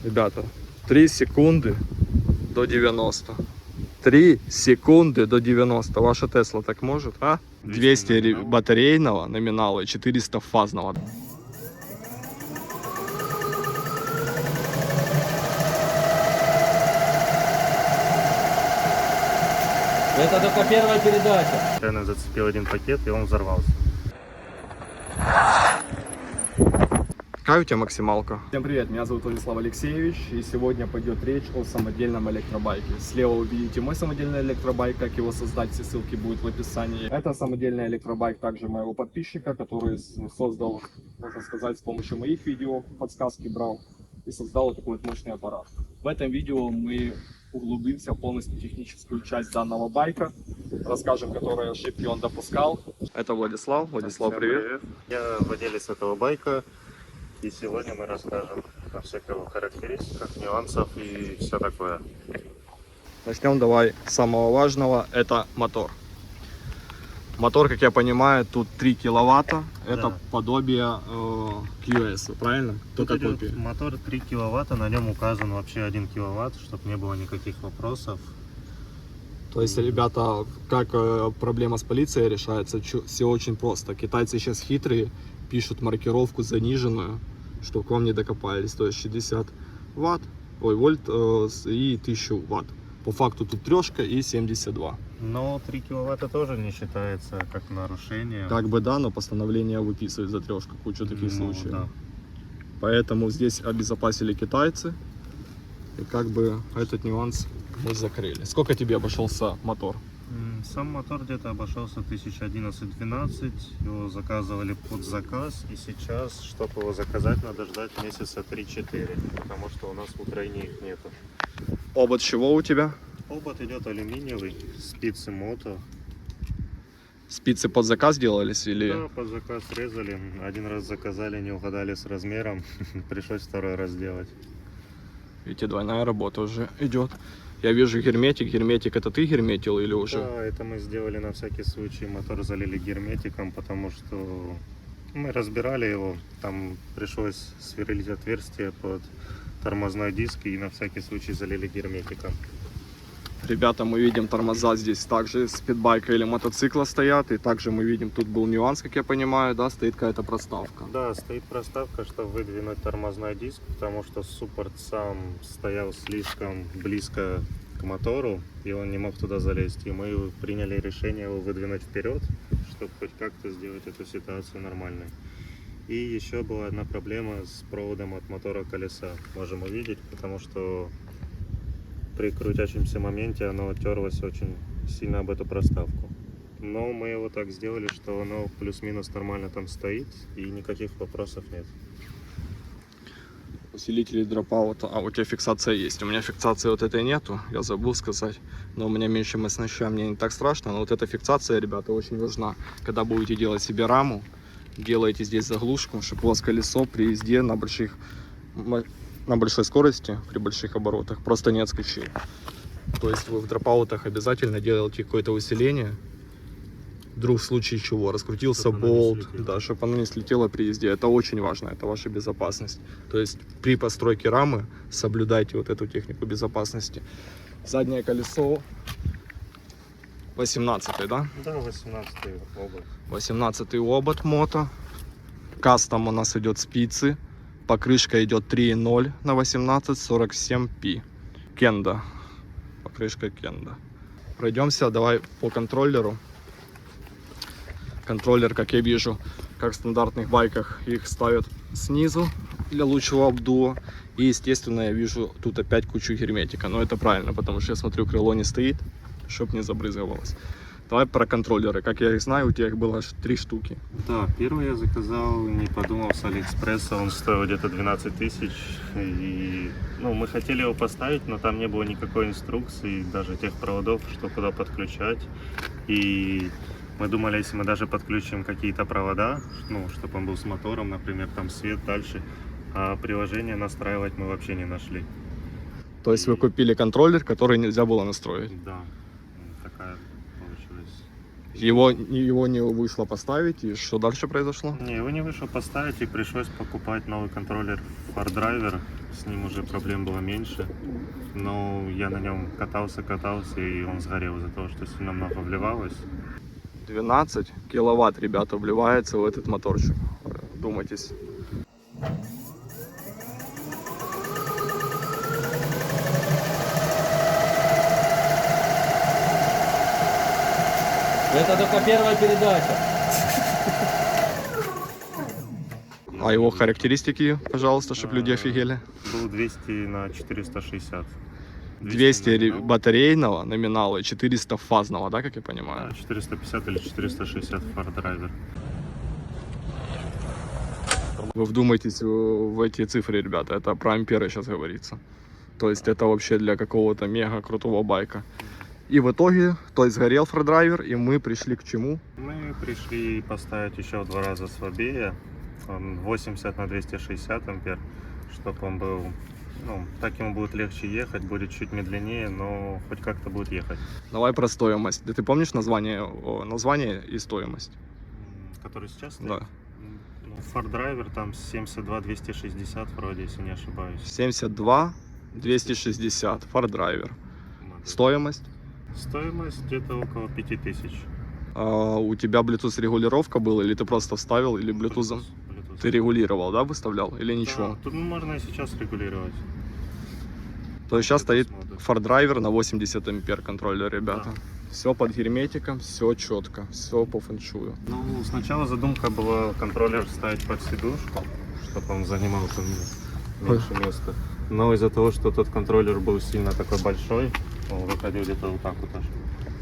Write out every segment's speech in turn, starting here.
Ребята, 3 секунды до 90. 3 секунды до 90. Ваша Тесла так может, а? 200 батарейного номинала и 400 фазного. Это только первая передача. Я зацепил один пакет, и он взорвался. Какая у тебя максималка? Всем привет, меня зовут Владислав Алексеевич, и сегодня пойдет речь о самодельном электробайке. Слева вы видите мой самодельный электробайк, как его создать, все ссылки будут в описании. Это самодельный электробайк также моего подписчика, который создал, можно сказать, с помощью моих видео, подсказки брал и создал такой вот мощный аппарат. В этом видео мы углубимся в полностью техническую часть данного байка, расскажем, которые ошибки он допускал. Это Владислав. Владислав, привет. Я владелец этого байка, и сегодня мы расскажем о всех его характеристиках, нюансах и все такое. Начнем давай с самого важного, это мотор. Мотор, как я понимаю, тут 3 киловатта, это подобие QS, правильно? Тут идет мотор 3 киловатта, на нем указан вообще 1 киловатт, чтобы не было никаких вопросов. То есть, ребята, как проблема с полицией решается, все очень просто. Китайцы сейчас хитрые, пишут маркировку заниженную, чтобы к вам не докопались. То есть 60 ватт, вольт и 1000 ватт. По факту тут трешка и 72. Но 3 киловатта тоже не считается как нарушение. Как бы да, но постановление выписывает за трешку, кучу таких случаев. Да. Поэтому здесь обезопасили китайцы. И как бы этот нюанс мы закрыли. Сколько тебе обошелся мотор? Сам мотор где-то обошелся 1011-12. Его заказывали под заказ. И сейчас, чтобы его заказать, надо ждать месяца 3-4. Потому что у нас в Украине их нету. Обод чего у тебя? Обод идет алюминиевый, спицы мото. Спицы под заказ делались или? Да, под заказ резали. Один раз заказали, не угадали с размером. Пришлось второй раз делать. Видите, двойная работа уже идет. Я вижу герметик. Герметик это ты герметил или уже? Да, это мы сделали на всякий случай. Мотор залили герметиком, потому что мы разбирали его. Там пришлось сверлить отверстие под тормозной диск и на всякий случай залили герметиком. Ребята, мы видим тормоза здесь также с спидбайка или мотоцикла стоят. И также мы видим, тут был нюанс, как я понимаю, да, стоит какая-то проставка. Да, стоит проставка, чтобы выдвинуть тормозной диск, потому что суппорт сам стоял слишком близко к мотору, и он не мог туда залезть. И мы приняли решение его выдвинуть вперед, чтобы хоть как-то сделать эту ситуацию нормальной. И еще была одна проблема с проводом от мотора колеса. Можем увидеть, потому что при крутящемся моменте оно терлось очень сильно об эту проставку. Но мы его так сделали, что оно плюс-минус нормально там стоит и никаких вопросов нет. Усилители дропаута. А у тебя фиксация есть. У меня фиксации вот этой нету, я забыл сказать. Но у меня меньше мощностью, мне не так страшно. Но вот эта фиксация, ребята, очень важна. Когда будете делать себе раму, делаете здесь заглушку, чтобы у вас колесо при езде на большой скорости, при больших оборотах, просто не отскочило. То есть вы в дропаутах обязательно делаете какое-то усиление. Вдруг в случае чего раскрутился болт, да, чтобы оно не слетело при езде. Это очень важно, это ваша безопасность. То есть при постройке рамы соблюдайте вот эту технику безопасности. Заднее колесо 18, да? Да, 18-й обод. 18-й обод мото. Кастом у нас идет спицы. Покрышка идет 3.0 на 1847P. Кенда. Покрышка Кенда. Пройдемся давай по контроллеру. Контроллер, как я вижу, как в стандартных байках, их ставят снизу для лучшего обдува. И, естественно, я вижу тут опять кучу герметика. Но это правильно, потому что я смотрю, крыло не стоит, чтобы не забрызгивалось. Давай про контроллеры. Как я их знаю, у тебя их было аж 3 штуки. Да, первый я заказал, не подумал, с Алиэкспресса. Он стоил где-то 12 тысяч. И, мы хотели его поставить, но там не было никакой инструкции, даже тех проводов, что куда подключать. И мы думали, если мы даже подключим какие-то провода, чтобы он был с мотором, например, там свет дальше, а приложение настраивать мы вообще не нашли. То есть вы купили контроллер, который нельзя было настроить? Да, такая получилась Его не вышло поставить, и что дальше произошло? Не, его не вышло поставить, и пришлось покупать новый контроллер FarDriver. С ним уже проблем было меньше. Но я на нем катался, и он сгорел из-за того, что сильно много вливалось. 12 киловатт, ребята, вливается в этот моторчик. Думайтесь. Это только первая передача. А его характеристики, пожалуйста, чтобы люди офигели. Был 200 на 460. 200 номинал. батарейного номинала и 400 фазного, да, как я понимаю? Да, 450 или 460 FarDriver. Вы вдумайтесь в эти цифры, ребята, это про амперы сейчас говорится. То есть это вообще для какого-то мега крутого байка. И в итоге, то есть сгорел FarDriver, и мы пришли к чему? Мы пришли поставить еще в 2 раза слабее, 80 на 260 ампер, чтобы он был, ну, так ему будет легче ехать, будет чуть медленнее, но хоть как-то будет ехать. Давай про стоимость. Да ты помнишь название и стоимость? Который сейчас стоит? Да. Ну, FarDriver там 72 260 вроде, если не ошибаюсь. 72 260 FarDriver. Стоимость? Стоимость где-то около 5000. У тебя Bluetooth регулировка была, или ты просто вставил, или Bluetooth ты регулировал, да, выставлял, или ничего? Да, тут можно и сейчас регулировать. То есть сейчас стоит Посмотрим. FarDriver на 80 ампер контроллер, ребята. Да. Все под герметиком, все четко, все по фэншую. Ну, сначала задумка была контроллер ставить под сидушку, чтобы он занимал там меньше места. Но из-за того, что тот контроллер был сильно такой большой, он выходил где-то вот так вот аж.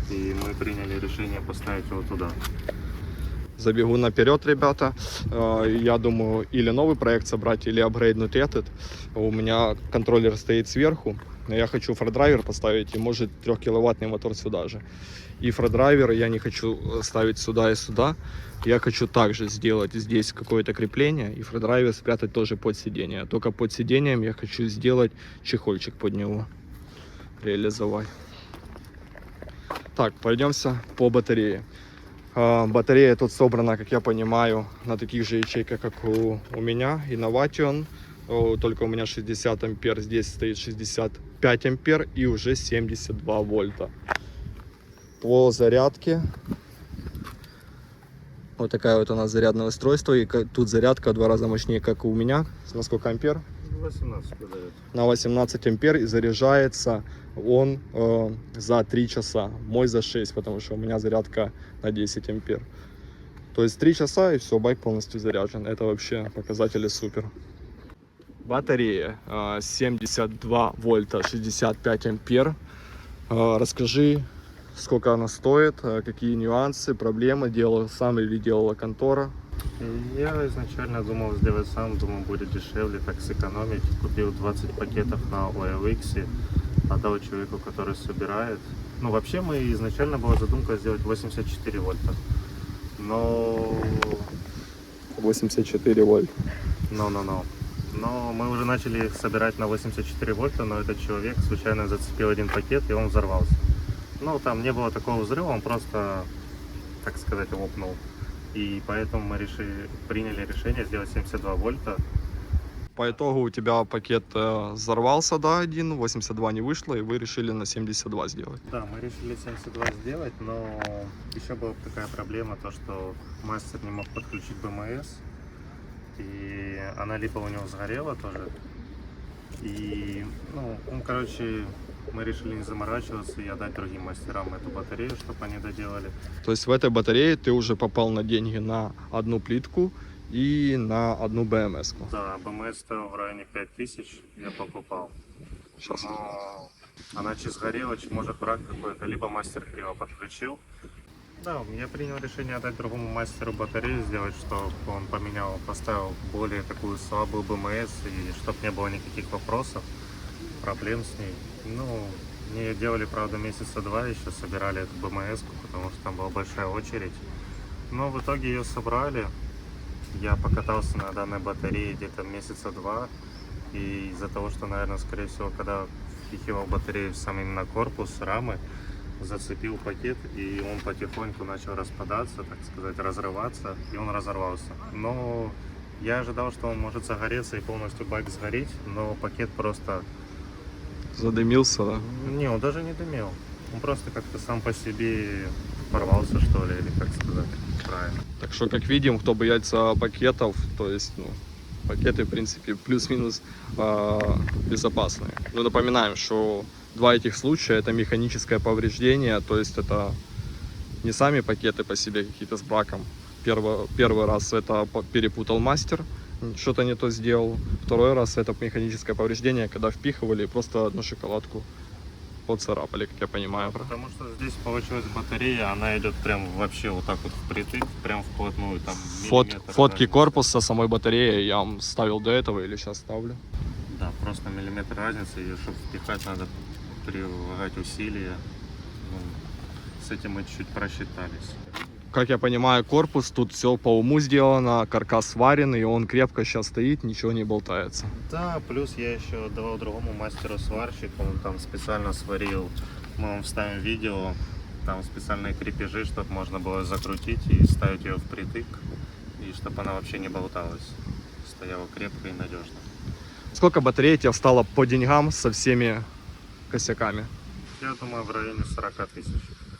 И мы приняли решение поставить его туда. Забегу наперед, ребята. Я думаю, или новый проект собрать, или апгрейднуть этот. У меня контроллер стоит сверху, но я хочу FarDriver поставить, и может 3-киловаттный мотор сюда же. И FarDriver я не хочу ставить сюда и сюда. Я хочу также сделать здесь какое-то крепление, и FarDriver спрятать тоже под сиденье. Только под сиденьем я хочу сделать чехольчик под него. Реализовать. Так, пройдемся по батарее. Батарея тут собрана, как я понимаю, на таких же ячейках, как у меня, Innovation. Только у меня 60 ампер, здесь стоит 65 ампер и уже 72 вольта. По зарядке. Вот такая вот у нас зарядное устройство. И тут зарядка в 2 раза мощнее, как у меня. На сколько ампер? 18 выдает. На 18 ампер, и заряжается он за 3 часа. Мой за 6, потому что у меня зарядка на 10 ампер. То есть 3 часа и все, байк полностью заряжен. Это вообще показатели супер. Батарея 72 вольта, 65 ампер. Расскажи, сколько она стоит, какие нюансы, проблемы, делал сам или делала контора? Я изначально думал сделать сам, думал, будет дешевле, так сэкономить. Купил 20 пакетов на OLX, отдал человеку, который собирает. Ну, вообще, мы изначально была задумка сделать 84 вольта. Но 84 вольта. Но мы уже начали их собирать на 84 вольта, но этот человек случайно зацепил один пакет, и он взорвался. Ну, там не было такого взрыва, он просто, так сказать, лопнул. И поэтому мы приняли решение сделать 72 вольта. По итогу у тебя пакет взорвался, да, один, 82 не вышло, и вы решили на 72 сделать. Да, мы решили 72 сделать, но еще была такая проблема, то что мастер не мог подключить БМС, и она либо у него сгорела тоже, и, ну, короче, мы решили не заморачиваться и отдать другим мастерам эту батарею, чтобы они доделали. То есть в этой батарее ты уже попал на деньги на одну плитку и на одну БМС-ку. Да, БМС стоил в районе 5000, я покупал. Сейчас. Но она чи сгорела, чи может брак какой-то, либо мастер криво подключил. Да, я принял решение отдать другому мастеру батарею, сделать, чтобы он поменял, поставил более такую слабую БМС, и чтобы не было никаких вопросов, проблем с ней. Ну, мне делали, правда, месяца 2 еще, собирали эту БМС-ку, потому что там была большая очередь. Но в итоге ее собрали. Я покатался на данной батарее где-то месяца 2. И из-за того, что, наверное, скорее всего, когда впихивал батарею в сам именно корпус, рамы, зацепил пакет, и он потихоньку начал распадаться, так сказать, разрываться, и он разорвался. Но я ожидал, что он может загореться и полностью байк сгореть, но пакет просто... Задымился, да? Не, он даже не дымел. Он просто как-то сам по себе порвался, что ли, или как сказать правильно. Так что, как видим, кто боится пакетов, то есть, ну, пакеты, в принципе, плюс-минус безопасные. Но напоминаем, что два этих случая — это механическое повреждение, то есть это не сами пакеты по себе какие-то с браком. Первый раз это перепутал мастер, что-то не то сделал. Второй раз это механическое повреждение, когда впихивали и просто одну шоколадку поцарапали, как я понимаю. Потому что здесь получилась батарея, она идет прям вообще вот так вот впритык, прям вплотную. Там миллиметр Фотки разницы. корпуса самой батареи я вам ставил до этого или сейчас ставлю. Да, просто миллиметр разницы, и чтобы впихать, надо прилагать усилия. Ну, с этим мы чуть-чуть просчитались. Как я понимаю, корпус тут все по уму сделано, каркас сваренный, он крепко сейчас стоит, ничего не болтается. Да, плюс я еще отдавал другому мастеру-сварщику, он там специально сварил, мы вам вставим видео, там специальные крепежи, чтобы можно было закрутить и ставить ее впритык, и чтобы она вообще не болталась, стояла крепко и надежно. Сколько батареи тебе встало по деньгам со всеми косяками? Я думаю, в районе 40 тысяч,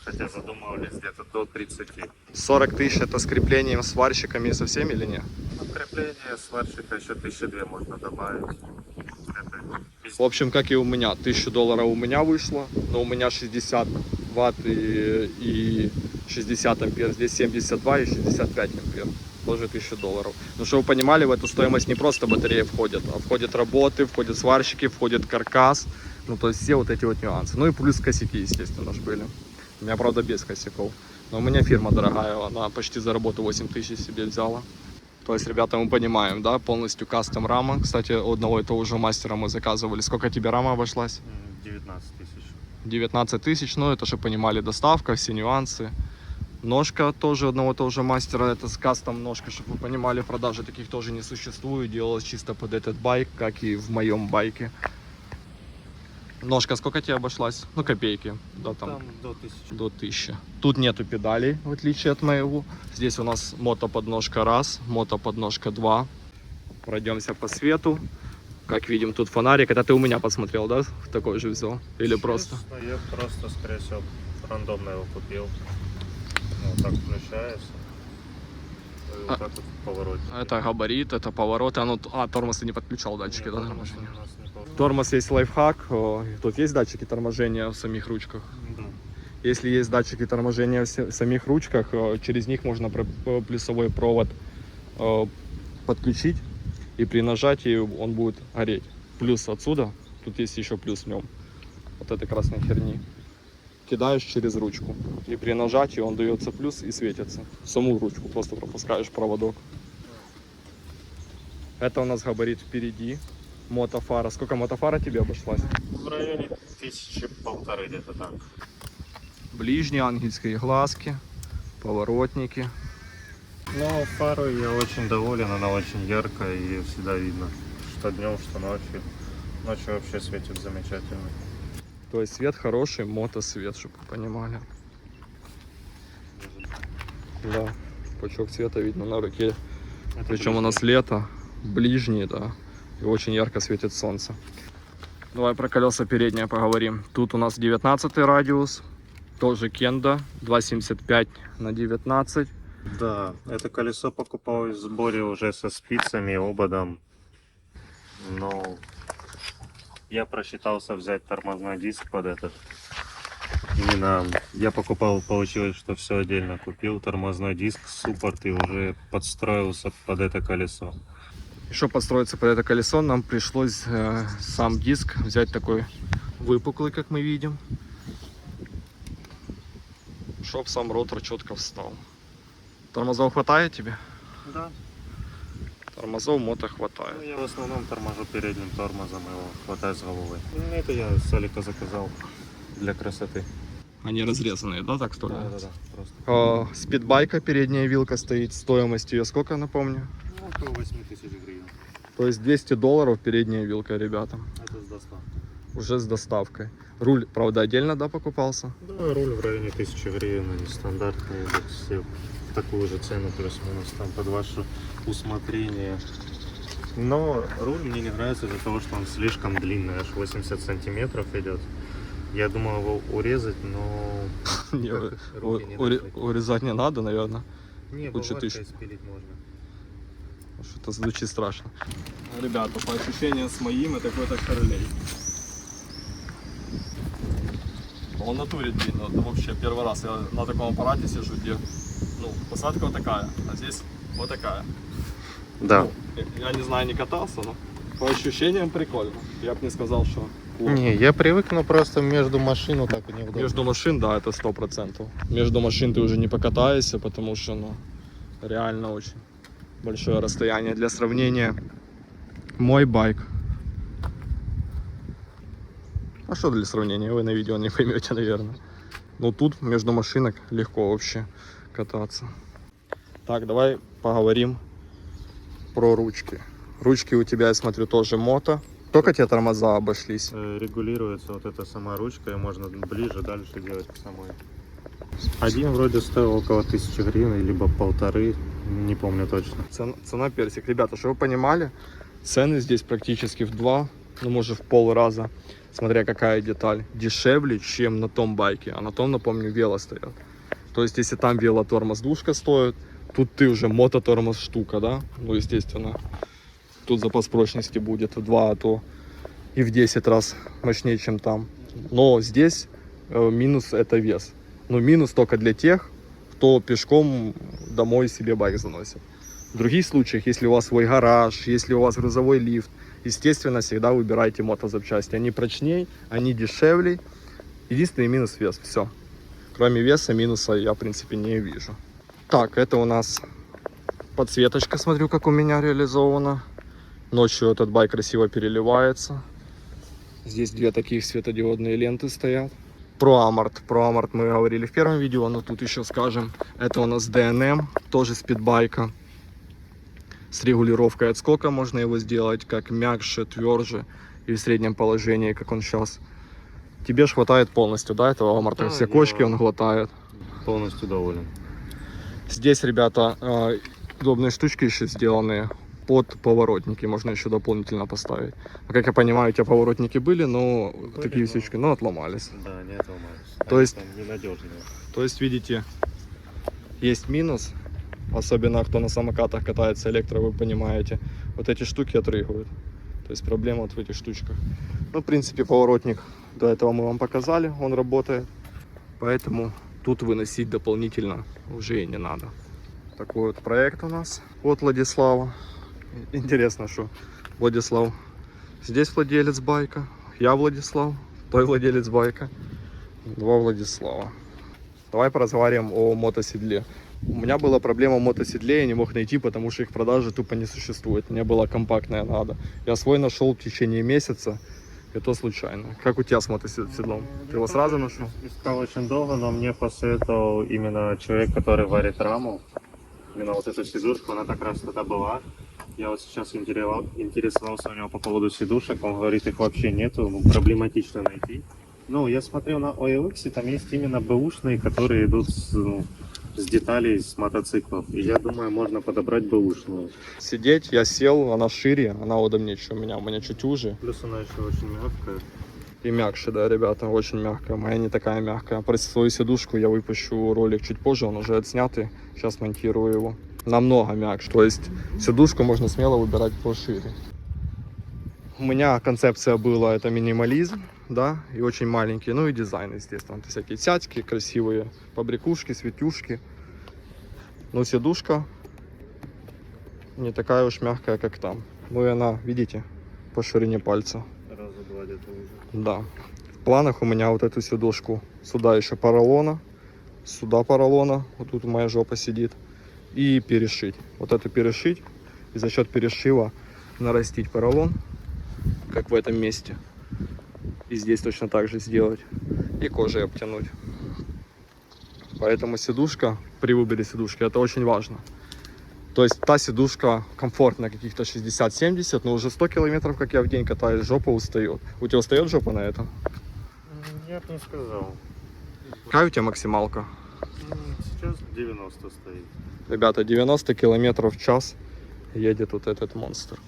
хотя задумывались где-то до 30. 40 тысяч это с креплением, сварщиками и со всеми или нет? Ну, крепление сварщика еще 1200 можно добавить. Это В общем, как и у меня, $1000 у меня вышло, но у меня 60 ватт и 60 ампер, здесь 72 и 65 ампер, тоже $1000. Но чтобы вы понимали, в эту стоимость не просто батареи входят, а входят работы, входят сварщики, входит каркас, ну то есть все вот эти вот нюансы. Ну и плюс косяки, естественно, же были. У меня, правда, без косяков. Но у меня фирма дорогая, она почти за работу 8000 себе взяла. То есть, ребята, мы понимаем, да, полностью кастом рама. Кстати, у одного и того же мастера мы заказывали. Сколько тебе рама обошлась? 19 тысяч. 19 тысяч, ну это, чтобы понимали, доставка, все нюансы. Ножка тоже одного и того же мастера, это с кастом ножка, чтобы вы понимали, продажи таких тоже не существует. Делалось чисто под этот байк, как и в моем байке. Ножка сколько тебе обошлась? Ну, копейки. Да, там до 1000. до 1000. Тут нету педалей, в отличие от моего. Здесь у нас мотоподножка 1, мотоподножка 2. Пройдемся по свету. Как видим, тут фонарик. Это ты у меня посмотрел, да? Такой же взял? Или просто? Честно, я просто, скорее всего, рандомно его купил. Ну, вот так включается. И вот так вот в повороте. Это габарит, это поворот. Тормоз ты не подключал, датчики, да, Нет, торможения? у нас не то. Тормоз есть лайфхак. Тут есть датчики торможения в самих ручках. Да. Если есть датчики торможения в самих ручках, через них можно плюсовой провод подключить, и при нажатии он будет гореть. Плюс отсюда, тут есть еще плюс в нем, вот этой красной херни. Кидаешь через ручку, и при нажатии он дается плюс и светится. Саму ручку просто пропускаешь проводок. Это у нас габарит впереди. Мотофара. Сколько мотофара тебе обошлась? В районе 1500 где-то так. Ближние ангельские глазки, поворотники. Но фарой я очень доволен, она очень яркая и всегда видно, что днем, что ночью. Ночью вообще светит замечательно. То есть свет хороший, мотосвет, чтобы вы понимали. Да, пучок света видно на руке. Причем у нас лето, ближний, да, и очень ярко светит солнце. Давай про колеса передние поговорим. Тут у нас 19 радиус, тоже Кенда, 2,75 на 19. Да, это колесо покупал в сборе уже со спицами и ободом. Но я просчитался взять тормозной диск под этот. Именно я покупал, получилось, что все отдельно. Купил тормозной диск, суппорт и уже подстроился под это колесо. И чтобы подстроиться под это колесо, нам пришлось сам диск взять такой выпуклый, как мы видим, чтобы сам ротор четко встал. Тормозов хватает тебе? Да. Тормозов мото Ну, хватает. я в основном торможу передним тормозом, его хватает с головой. Это я с Алика заказал для красоты. Они разрезанные, да, так что ли? Да, просто. Спидбайка, передняя вилка стоит, стоимость ее сколько, напомню? Ну, около 8000 гривен. То есть $200 передняя вилка, ребята. Это с доставкой. уже с доставкой. Руль, правда, отдельно, да, покупался? Да, руль в районе 1000 гривен, они стандартные, идут все в такую же цену, плюс-минус, там под ваше усмотрение. Но руль мне не нравится из-за того, что он слишком длинный, аж 80 сантиметров идет. Я думал его урезать, но Не, руки не дошли. урезать не надо, наверное. Не, лучше болванкой тысячу. спилить можно. Что-то звучит страшно. Ребята, по ощущениям с моим, это какой-то Харлей. Он в натуре длинный. Это вообще первый раз я на таком аппарате сижу, где посадка вот такая, а здесь вот такая. Да. Я не знаю, не катался, но по ощущениям прикольно. Я бы не сказал, что плохо. Не, я привык, но просто между машин вот так неудобно. Между машин, да, это 100%. Между машин ты уже не покатаешься, потому что, реально очень большое расстояние. Для сравнения, мой байк. А что для сравнения? Вы на видео не поймете, наверное. Но тут между машинок легко вообще кататься. Так, давай поговорим про ручки. Ручки у тебя, я смотрю, тоже мото. Только тебе тормоза обошлись. Регулируется вот эта сама ручка, и можно ближе, дальше делать к самой. Один вроде стоил около 1000 гривен, либо 1500, не помню точно. Цена персик. Ребята, чтобы вы понимали, цены здесь практически в 2, может в пол раза, смотря какая деталь, дешевле, чем на том байке. А на том, напомню, вело стоят. То есть, если там велотормоз душка стоит, тут ты уже мототормоз штука, да? Естественно, тут запас прочности будет в 2, а то и в 10 раз мощнее, чем там. Но здесь минус это вес. Минус только для тех, кто пешком домой себе байк заносит. В других случаях, если у вас свой гараж, если у вас грузовой лифт, естественно, всегда выбирайте мотозапчасти. Они прочнее, они дешевле. Единственный минус вес. Все. Кроме веса, минуса я, в принципе, не вижу. Так, это у нас подсветочка, смотрю, как у меня реализована. Ночью этот байк красиво переливается. Здесь 2 таких светодиодные ленты стоят. Про Амарт мы говорили в первом видео, но тут еще скажем. Это у нас DNM, тоже спидбайка. С регулировкой отскока можно его сделать, как мягче, тверже и в среднем положении, как он сейчас. Тебе ж хватает полностью, да, этого Амарта? Да, все кочки он глотает. Полностью доволен. Здесь, ребята, удобные штучки еще сделаны под поворотники. Можно еще дополнительно поставить. Как я понимаю, у тебя поворотники были, но такие штучки, отломались. Да, не отломались. То есть, ненадежные. То есть, видите, есть минус. Особенно, кто на самокатах катается электро, вы понимаете. Вот эти штуки отрыгивают. То есть, проблема вот в этих штучках. В принципе, поворотник до этого мы вам показали. Он работает. Поэтому тут выносить дополнительно уже и не надо. Такой вот проект у нас от Владислава. Интересно, что Владислав здесь владелец байка, я Владислав, той владелец байка, 2 Владислава. Давай поразговариваем о мотоседле. У меня была проблема в мотоседле, я не мог найти, потому что их в продаже тупо не существует. Мне было компактное надо. Я свой нашел в течение месяца, и то случайно. Как у тебя с мотоседлом? Ты его сразу нашел? Искал очень долго, но мне посоветовал именно человек, который варит раму. Именно вот эту сидушку, она как раз тогда была. Я вот сейчас интересовался у него по поводу сидушек. Он говорит, их вообще нету, проблематично найти. Я смотрел на OLX, там есть именно бэушные, которые идут с деталей с мотоциклов. И я думаю, можно подобрать бэушную. Сидеть, я сел, она шире, она удобнее, чем у меня чуть уже. Плюс она еще очень мягкая. И мягче, да, ребята, очень мягкая. Моя не такая мягкая. Про свою сидушку я выпущу ролик чуть позже, он уже отснятый. Сейчас монтирую его. Намного мягче. То есть сидушку можно смело выбирать пошире. У меня концепция была это минимализм, да, и очень маленький, и дизайн, естественно. Это всякие цятки, красивые побрякушки, светюшки. Но сидушка не такая уж мягкая, как там. И она, видите, по ширине пальца. Раза 2 где-то уже. Да. В планах у меня вот эту сидушку. Сюда еще поролона. Сюда поролона. Вот тут моя жопа сидит. И перешить. Вот эту перешить. И за счет перешива нарастить поролон. Как в этом месте. И здесь точно так же сделать. И кожей обтянуть. Поэтому сидушка, при выборе сидушки, это очень важно. То есть та сидушка комфортна каких-то 60-70, но уже 100 километров, как я в день катаюсь, жопа устает. У тебя устает жопа на этом? Я бы не сказал. Какая у тебя максималка? Сейчас 90 стоит. Ребята, 90 километров в час едет вот этот монстр.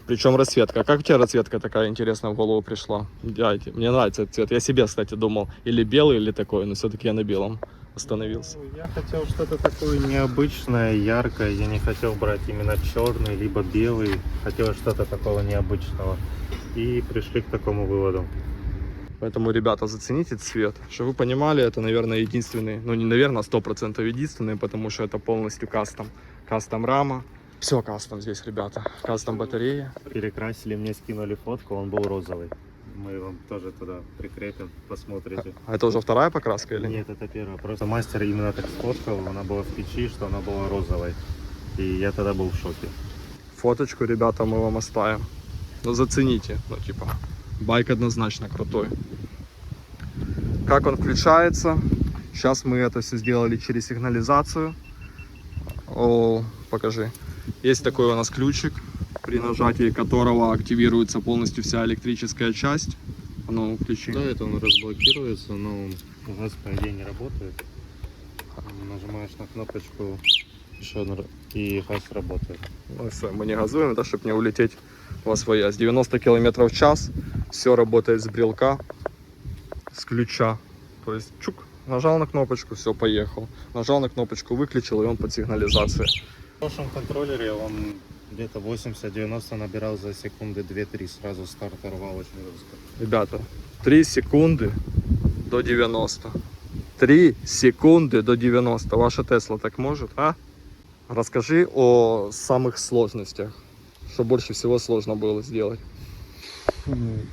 Причем расцветка. Как у тебя расцветка такая интересная в голову пришла? Мне нравится этот цвет. Я себе, кстати, думал, или белый, или такой, но все-таки я на белом остановился. Ну, я хотел что-то такое необычное, яркое. Я не хотел брать именно черный, либо белый. Хотел что-то такого необычного. И пришли к такому выводу. Поэтому, ребята, зацените цвет. Чтобы вы понимали, это, наверное, единственный, ну не наверное, 100% единственный, потому что это полностью кастом. Кастом рама. Все кастом здесь, ребята. Кастом батареи. Перекрасили, мне скинули фотку, он был розовый. Мы вам тоже туда прикрепим, посмотрите. А это уже вторая покраска или нет? Нет, это первая. Просто мастер именно так сфоткал, она была в печи, что она была розовой. И я тогда был в шоке. Фоточку, ребята, мы вам оставим. Ну, зацените. Ну, типа, байк однозначно крутой. Как он включается? Сейчас мы это все сделали через сигнализацию. О, покажи. Есть такой у нас ключик, при нажатии которого активируется полностью вся электрическая часть. А ну, включи. Да, это он разблокируется, но газ, по идее, не работает. Нажимаешь на кнопочку и газ работает. Ну все, мы не газуем, да, чтобы не улететь во своясь. 90 км в час. Все работает с брелка, с ключа. То есть чук, нажал на кнопочку, все, поехал. Нажал на кнопочку, выключил, и он под сигнализацией. В прошлом контроллере он где-то 80-90 набирал за секунды 2-3, сразу старт рвал очень жестко. Ребята, 3 секунды до 90. 3 секунды до 90. Ваша Тесла так может, а? Расскажи о самых сложностях. Что больше всего сложно было сделать?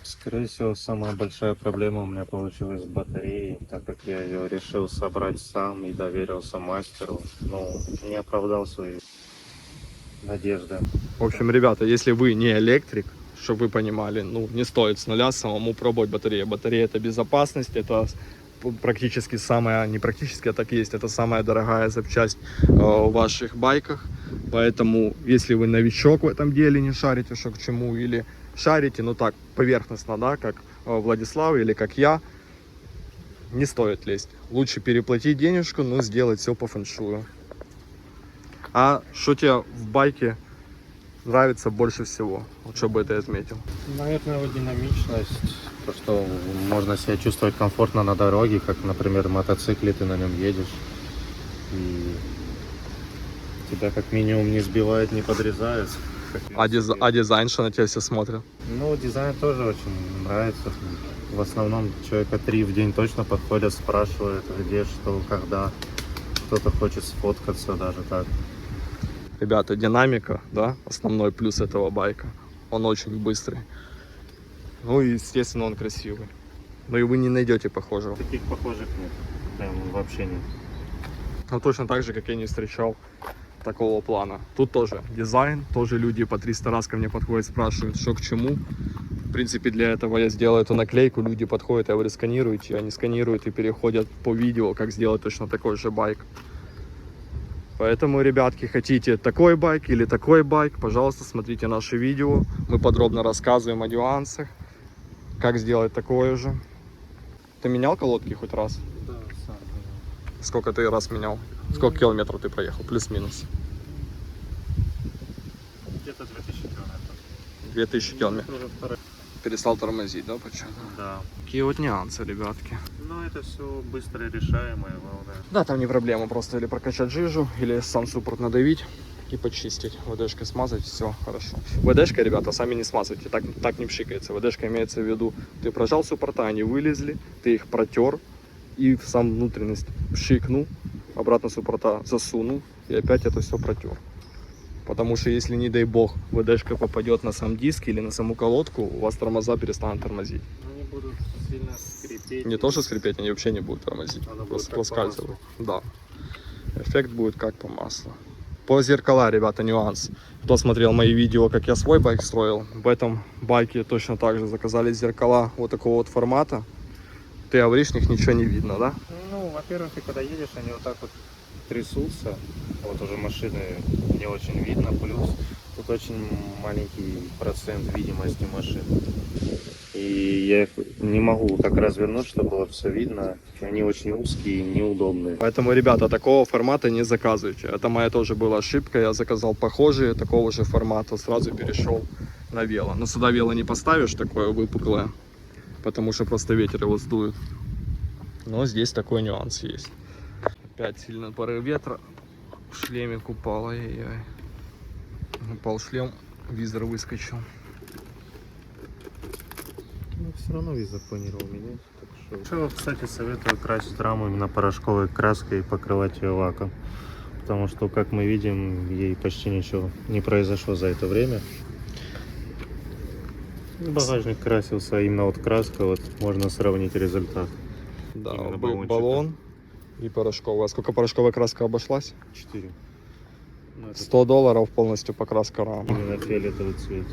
Скорее всего, самая большая проблема у меня получилась с батареей, так как я ее решил собрать сам и доверился мастеру. Но не оправдал свои надежды. В общем, ребята, если вы не электрик, чтобы вы понимали, ну, не стоит с нуля самому пробовать батарею. Батарея — это безопасность, это практически самая, не практически, а так и есть, это самая дорогая запчасть в ваших байках. Поэтому, если вы новичок в этом деле, не шарите, что к чему, или шарите, ну так, поверхностно, да, как Владислав или как я, не стоит лезть. Лучше переплатить денежку, но сделать все по фэншую. А что тебе в байке нравится больше всего? Вот что бы ты отметил? Наверное, вот динамичность, то, что можно себя чувствовать комфортно на дороге, как, например, в мотоцикле ты на нем едешь, и тебя как минимум не сбивает, не подрезает. А дизайн, что на тебя все смотрят? Ну, дизайн тоже очень нравится. В основном человека 3 в день точно подходят, спрашивают, где, что, когда. Кто-то хочет сфоткаться даже так. Ребята, динамика, да, основной плюс этого байка. Он очень быстрый. Ну и, естественно, он красивый. Но и вы не найдете похожего. Таких похожих нет. Прям вообще нет. Ну, точно так же, как я не встречал такого плана. Тут тоже дизайн, тоже люди по 300 раз ко мне подходят, спрашивают, что к чему. В принципе, для этого я сделаю эту наклейку, люди подходят, я говорю, сканируйте, они сканируют и переходят по видео, как сделать точно такой же байк. Поэтому, ребятки, хотите такой байк или такой байк, пожалуйста, смотрите наши видео. Мы подробно рассказываем о нюансах, как сделать такое же. Ты менял колодки хоть раз? Да, сам. Сколько ты раз менял? Сколько километров ты проехал? Плюс-минус. Где-то 2000 километров. 2000 километров. Уже второй. Перестал тормозить, да, почему? Да. Такие вот нюансы, ребятки. Но это все быстро решаемое, главное. Да, там не проблема, просто или прокачать жижу, или сам суппорт надавить и почистить. ВДшкой смазать, все хорошо. ВДшкой, ребята, сами не смазывайте, так не пшикается. ВДшка имеется в виду, ты прожал суппорта, они вылезли, ты их протер и в сам внутренность пшикнул, обратно суппорта засунул и опять это все протер. Потому что если, не дай бог, ВДшка попадет на сам диск или на саму колодку, у вас тормоза перестанут тормозить. Они будут сильно скрипеть. Не то, что скрипеть, они вообще не будут тормозить. Оно будет Просто как по проскальзывать. Да. Эффект будет как по маслу. По зеркала, ребята, нюанс. Кто смотрел мои видео, как я свой байк строил, в этом байке точно так же заказали зеркала вот такого вот формата. Ты говоришь, в них ничего не видно, да? Ну, во-первых, ты когда едешь, они вот так вот трясутся. Вот уже машины не очень видно. Плюс тут очень маленький процент видимости машин. И я их не могу так развернуть, чтобы было все видно. Они очень узкие и неудобные. Поэтому, ребята, такого формата не заказывайте. Это моя тоже была ошибка. Я заказал похожие, такого же формата. Сразу перешел на вело. Но сюда вело не поставишь, такое выпуклое. Потому что просто ветер его сдует. Но здесь такой нюанс есть. Опять сильный порыв ветра. В шлеме купал. Ай-яй-яй. Упал шлем, визор выскочил. Но все равно визор планировал менять. Так что... Кстати, советую красить раму именно порошковой краской и покрывать ее лаком. Потому что, как мы видим, ей почти ничего не произошло за это время. Багажник красился, именно вот краска, вот можно сравнить результат. Да, Именно был баллон и порошковая. Сколько порошковая краска обошлась? 4. Ну, это $100 полностью покраска рамы. именно фиолетовый цвет.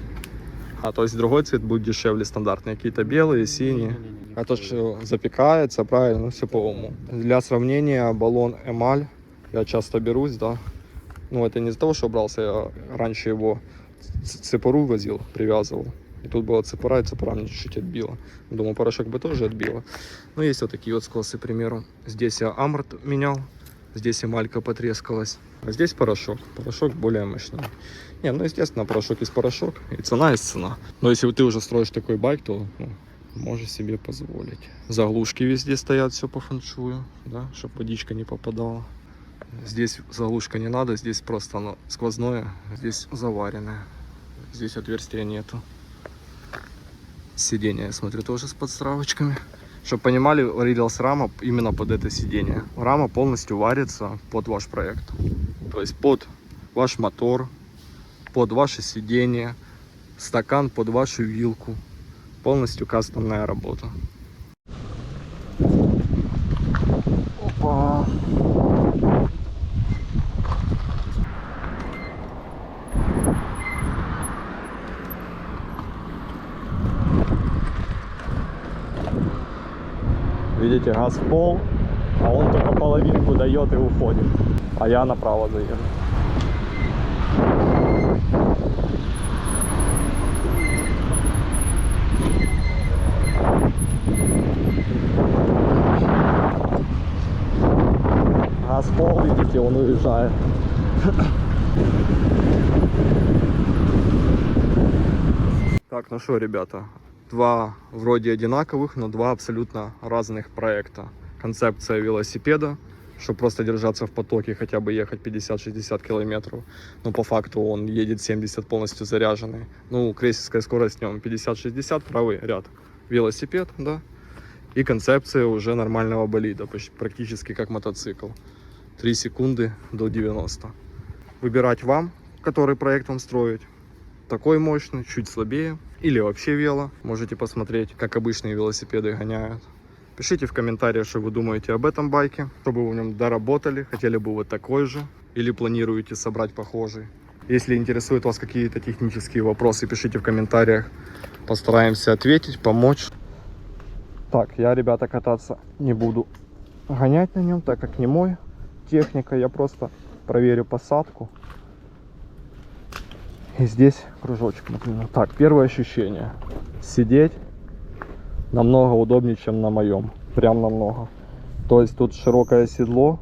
А то есть другой цвет будет дешевле стандартные. Какие-то белые, синие. Не-не-не, А то, что запекается, правильно, все по уму. Для сравнения, баллон эмаль я часто берусь, да. Ну, это не из-за того, что брался, я раньше его цепору возил, привязывал. И тут была цепора, и цепора мне чуть-чуть отбила. Думаю, порошок бы тоже отбила. Но есть вот такие вот скосы, к примеру. Здесь я аморт менял, здесь эмалька потрескалась. А здесь порошок. Порошок более мощный. Не, ну, естественно, порошок есть порошок, и цена есть цена. Но если ты уже строишь такой байк, то можешь себе позволить. Заглушки везде стоят, все по фэншую, да, чтобы водичка не попадала. Здесь заглушка не надо, здесь просто оно сквозное, здесь заваренное. Здесь отверстия нету. Сиденье, я смотрю, тоже с подставочками. Чтобы понимали, варилась рама именно под это сиденье. Рама полностью варится под ваш проект. То есть под ваш мотор, под ваше сиденье, стакан под вашу вилку. Полностью кастомная работа. Опа! Видите, газ в пол, а он только половинку дает и уходит. А я направо заеду. Газ в пол, видите, он уезжает. Так, ну что, ребята. Два вроде одинаковых, но два абсолютно разных проекта. Концепция велосипеда, чтобы просто держаться в потоке, хотя бы ехать 50-60 километров. Но по факту он едет 70 полностью заряженный. Ну, крейсерская скорость в нем 50-60, правый ряд. Велосипед, да. И концепция уже нормального болида, практически как мотоцикл. 3 секунды до 90. Выбирать вам, который проект вам строить. Такой мощный, чуть слабее. Или вообще вело. Можете посмотреть, как обычные велосипеды гоняют. Пишите в комментариях, что вы думаете об этом байке. Чтобы вы в нем доработали. Хотели бы вы такой же. Или планируете собрать похожий. Если интересуют вас какие-то технические вопросы, пишите в комментариях. Постараемся ответить, помочь. Так, я, ребята, кататься не буду гонять на нем, так как не мой техника. Я просто проверю посадку. И здесь кружочек, например. Так, первое ощущение. Сидеть намного удобнее, чем на моем. Прям намного. То есть тут широкое седло.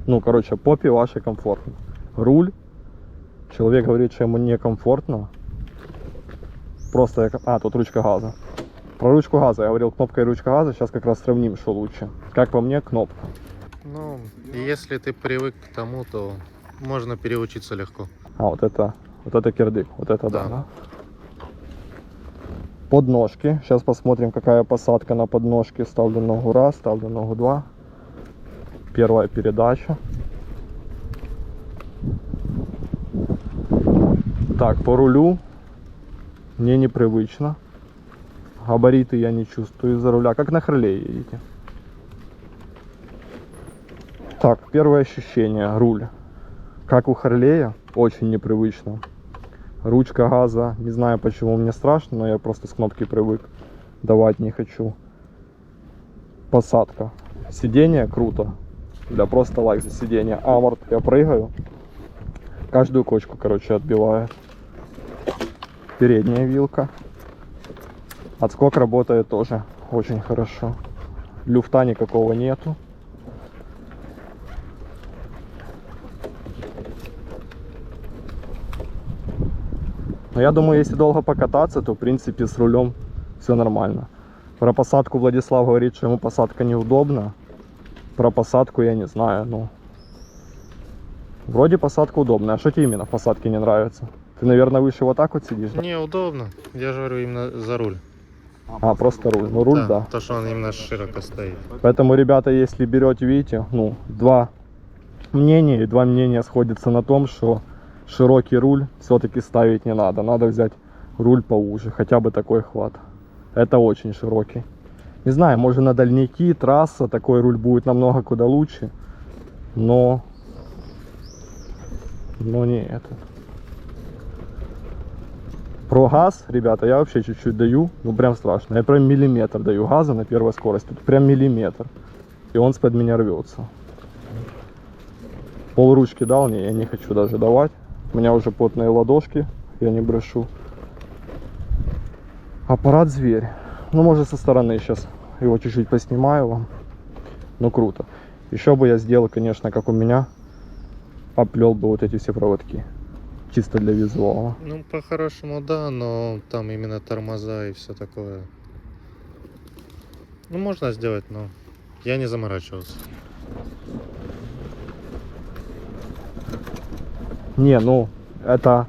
Ну, короче, попе вашей комфортно. Руль. Человек говорит, что ему некомфортно. Просто... А, тут ручка газа. Про ручку газа. Я говорил, кнопка и ручка газа. Сейчас как раз сравним, что лучше. Как по мне, кнопка. Ну, если ты привык к тому, то можно переучиться легко. А, вот это кирдык. Вот это да. Да. Подножки. Сейчас посмотрим, какая посадка на подножке. Ставлю ногу раз, ставлю ногу два. Первая передача. Так, по рулю мне непривычно. Габариты я не чувствую из-за руля. Как на Харлее едете. Так, первое ощущение. Руль. Как у Харлея. Очень непривычно. Ручка газа. Не знаю, почему мне страшно, но я просто с кнопки привык. Давать не хочу. Посадка. Сиденье круто. Бля, просто лайк за сиденье. Аморт, я прыгаю. Каждую кочку, короче, отбивает. Передняя вилка. Отскок работает тоже очень хорошо. Люфта никакого нету. Но я думаю, если долго покататься, то в принципе с рулем все нормально. Про посадку Владислав говорит, что ему посадка неудобна. Про посадку я не знаю, ну... Вроде посадка удобная. А что тебе именно в посадке не нравится? Ты, наверное, выше вот так вот сидишь? Да? Неудобно. Я же говорю именно за руль. А, просто руль. Ну, руль, да. То, что он именно широко стоит. Поэтому, ребята, если берете, видите, ну, два мнения сходятся на том, что широкий руль все-таки ставить не надо. Надо взять руль поуже, хотя бы такой хват. Это очень широкий. Не знаю, может на дальники, трасса, такой руль будет намного куда лучше. Но не этот. Про газ, ребята, я вообще чуть-чуть даю, ну прям страшно. Я прям миллиметр даю газа на первой скорости. Тут прям миллиметр. И он с-под меня рвется. Пол ручки дал, не, я не хочу даже давать. У меня уже потные ладошки, я не брешу. Аппарат зверь. Ну, может, со стороны сейчас его чуть-чуть поснимаю вам. Ну, круто. Еще бы я сделал, конечно, как у меня. Оплел бы вот эти все проводки. Чисто для визуала. Ну, по-хорошему, да, но там именно тормоза и все такое. Ну, можно сделать, но я не заморачивался. Не, ну, это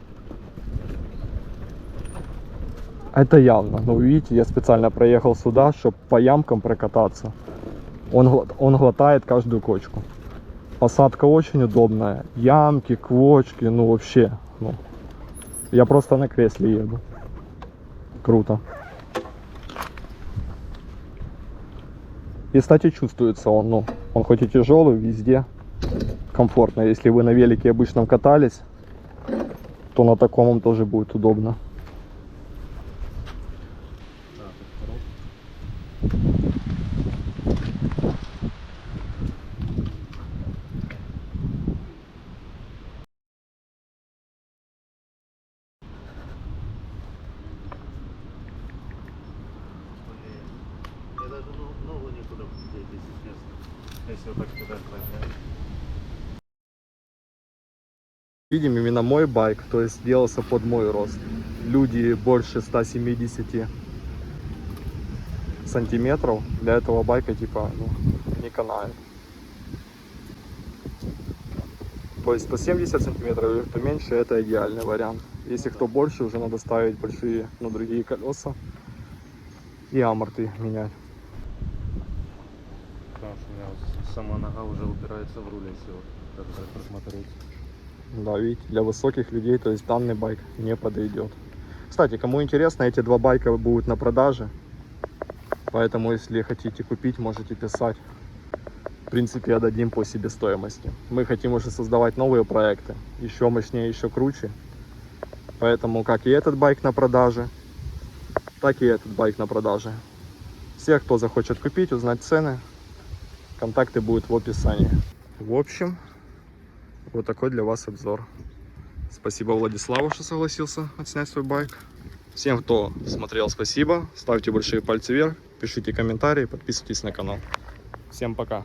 явно. Ну, видите, я специально проехал сюда, чтобы по ямкам прокататься. Он глотает каждую кочку. Посадка очень удобная. Ямки, квочки, ну, вообще. Ну, я просто на кресле еду. Круто. И, кстати, чувствуется он, ну, он хоть и тяжелый, везде комфортно. Если вы на велике обычном катались, то на таком вам тоже будет удобно. Я даже ногу никуда деть, если честно. Если вот так туда поднять. Видим, именно мой байк, то есть делался под мой рост. Люди больше 170 сантиметров для этого байка типа, ну, не канает. То есть 170 сантиметров или кто меньше, это идеальный вариант. Если кто больше, уже надо ставить большие, ну, другие колеса и аморты менять. Потому что у меня вот сама нога уже упирается в руль, если вот так посмотреть. Да, видите, для высоких людей, то есть данный байк не подойдет. Кстати, кому интересно, эти два байка будут на продаже. Поэтому, если хотите купить, можете писать. В принципе, отдадим по себестоимости. Мы хотим уже создавать новые проекты. Еще мощнее, еще круче. Поэтому, как и этот байк на продаже, так и этот байк на продаже. Все, кто захочет купить, узнать цены, контакты будут в описании. В общем, вот такой для вас обзор. Спасибо Владиславу, что согласился отснять свой байк. Всем, кто смотрел, спасибо. Ставьте большие пальцы вверх, пишите комментарии, подписывайтесь на канал. Всем пока.